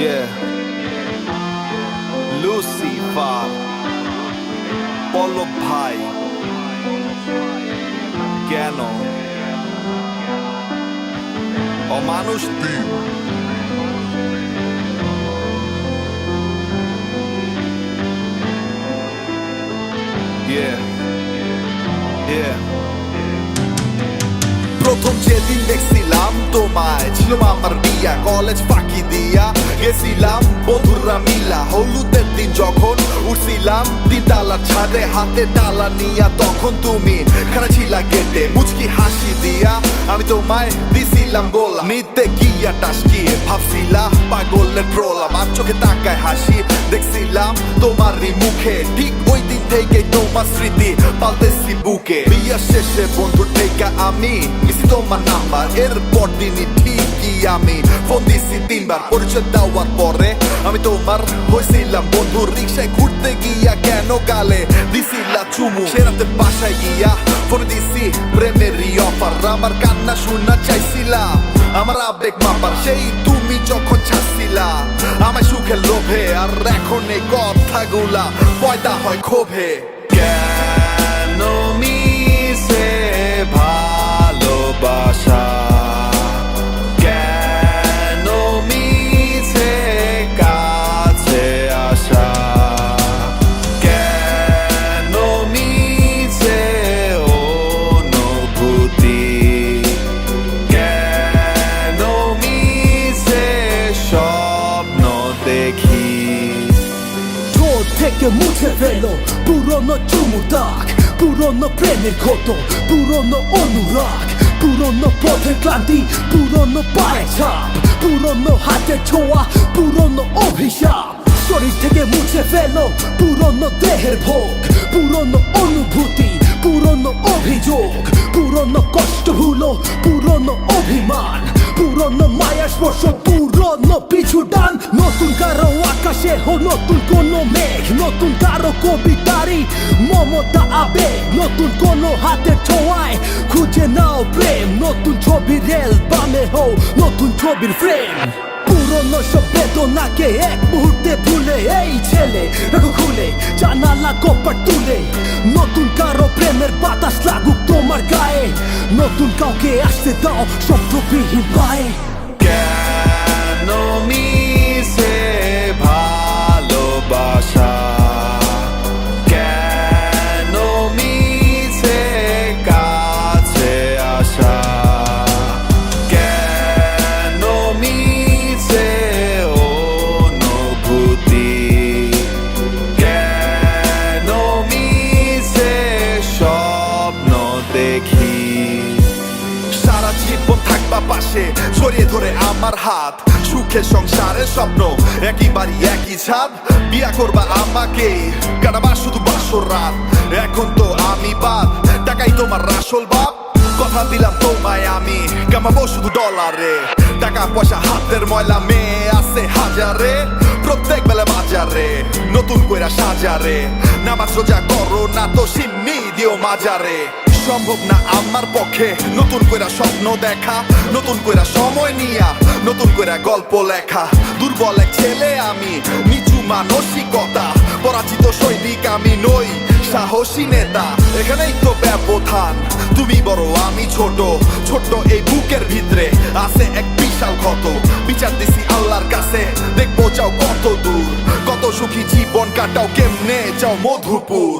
Yeah, Lucifer, পল্লব ভাই, কেন অমানুষ তুই? Yeah, yeah. প্রথম যেদিন দেখছিলাম তোমায় ছিল আমার বিয়া, কলেজ ফাঁকি দিয়া গেছিলাম বন্ধুরা মিলা। হলুদের দিন যখন উঠছিলাম তিনতলার ছাদে, হাতে ডালা নিয়া, তখন তুমি খানা ছিলা গেটে, মুচকি হাসি দিয়া আমি তোমায় দিছিলাম গোলা। নিতে গিয়া টাসকিয়ে ভাবছিলা পাগলের ট্রোলা, আমার চোখে তাকায় হাসি দেখছিলাম তোমারই মুখে। ঠিক ওই দিন থেকে তোমার স্মৃতি পালতেছি বুকে। বিয়া শেষে বন্ধুর থেকে আমি মিশি তোমার নাম্বার, এরপর দিনই ঠিকই আমি ফোন দিছি 3 বার। পরিচয় দেওয়ার পরে আমি তোমার হয়েছিলাম বন্ধু। রিক্সায় ঘুরতে গিয়া কেন গালে দিছিলা চুমু, সে রাতে বাসায় গিয়া ফোন দিছি প্রেমেরই অফার। আমার কান্না শুনা চাইছিলাম আমার আবেগ মাপার, সেই তুমি যখন ছাড়ছিলা আমার সুখের লোভে। আর এখন এই কথাগুলা পয়দা হয় ক্ষোভে। কেন মিশে ভালোবাসা, কেন মিশে কাছে আসা, কেন মিশে অনুভূতি, কেন মিশে স্বপ্ন দেখি। ঠোঁট থেকে মুছে ফেলো পুরনো চুমু দাগ, পুরনো প্রেমের ক্ষত, পুরনো অনুরাগ, পুরনো পথের ক্লান্তি, পুরনো পায়ের ছাপ, পুরনো হাতের ছোঁয়া, পুরনো অভিশাপ। শরীর থেকে মুছে ফেলো পুরনো দেহের ভোগ, পুরনো অনুভূতি, পুরনো অভিযোগ, পুরনো কষ্ট ভুলো, পুরনো অভিমান, পুরনো মায়ার স্পর্শ, পুরনো পিছু টান। নতুন কারো আকাশে হো নতুন কোন মেঘ, নতুন কারো কবিতারই মমতা আবেগ, নতুন কোন হাতের ছোঁয়ায় খুঁজে নাও প্রেম, নতুন ছবির অ্যালবামে হো নতুন ছবির ফ্রেম। পুরনো সব বেদনাকে এক মুহূর্তে ভুলে এই ছেলে রাখো খুলে, জানালা কপাট তুলে, নতুন কারো প্রেমের বাতাস লাগুক তোমার গায়ে, নতুন কাউকে আসতে দাও শব্দবিহীন পায়ে। কেন মিশে ভালোবাসা, কেন মিশে কাছে আসা, কেন মিশে অনুভূতি, কেন মিশে স্বপ্ন দেখি। সারা জীবন থাকবা পাশে ছড়িয়ে ধরে আমার হাত, সুখে সংসারের স্বপ্ন একই বাড়ি একই ছাদ। বিয়া করবা আমাকে, কাটাবা শুধু বাসর রাত। এখন তো আমি বাদ, টাকাই তোমার আসল বাপ। কথা দিলাম তোমায় আমি কামাবো শুধু ডলারে, টাকা পয়সা হাতের ময়লা, মেয়ে আছে হাজারে। প্রত্যেক বেলা বাজারে নতুন কইরা সাজারে, নামাজ রোজা করো না তো সিন্নি দিও মাজারে। সম্ভব না আমার পক্ষে নতুন কইরা স্বপ্ন দেখা, নতুন কইরা সময় নিয়া নতুন কইরা গল্প লেখা। দুর্বল এক ছেলে আমি, নিচু মানসিকতা, পরাজিত সৈনিক আমি নই সাহসী নেতা। এখানেই তো ব্যবধান, তুমি বড় আমি ছোট, ছোট্ট এই বুকের ভিতরে আছে এক বিশাল ক্ষত। বিচার দিছি আল্লাহর কাছে, দেখবো যাও কত দূর, কত সুখী জীবন কাটাও, কেমনে যাও মধুপুর।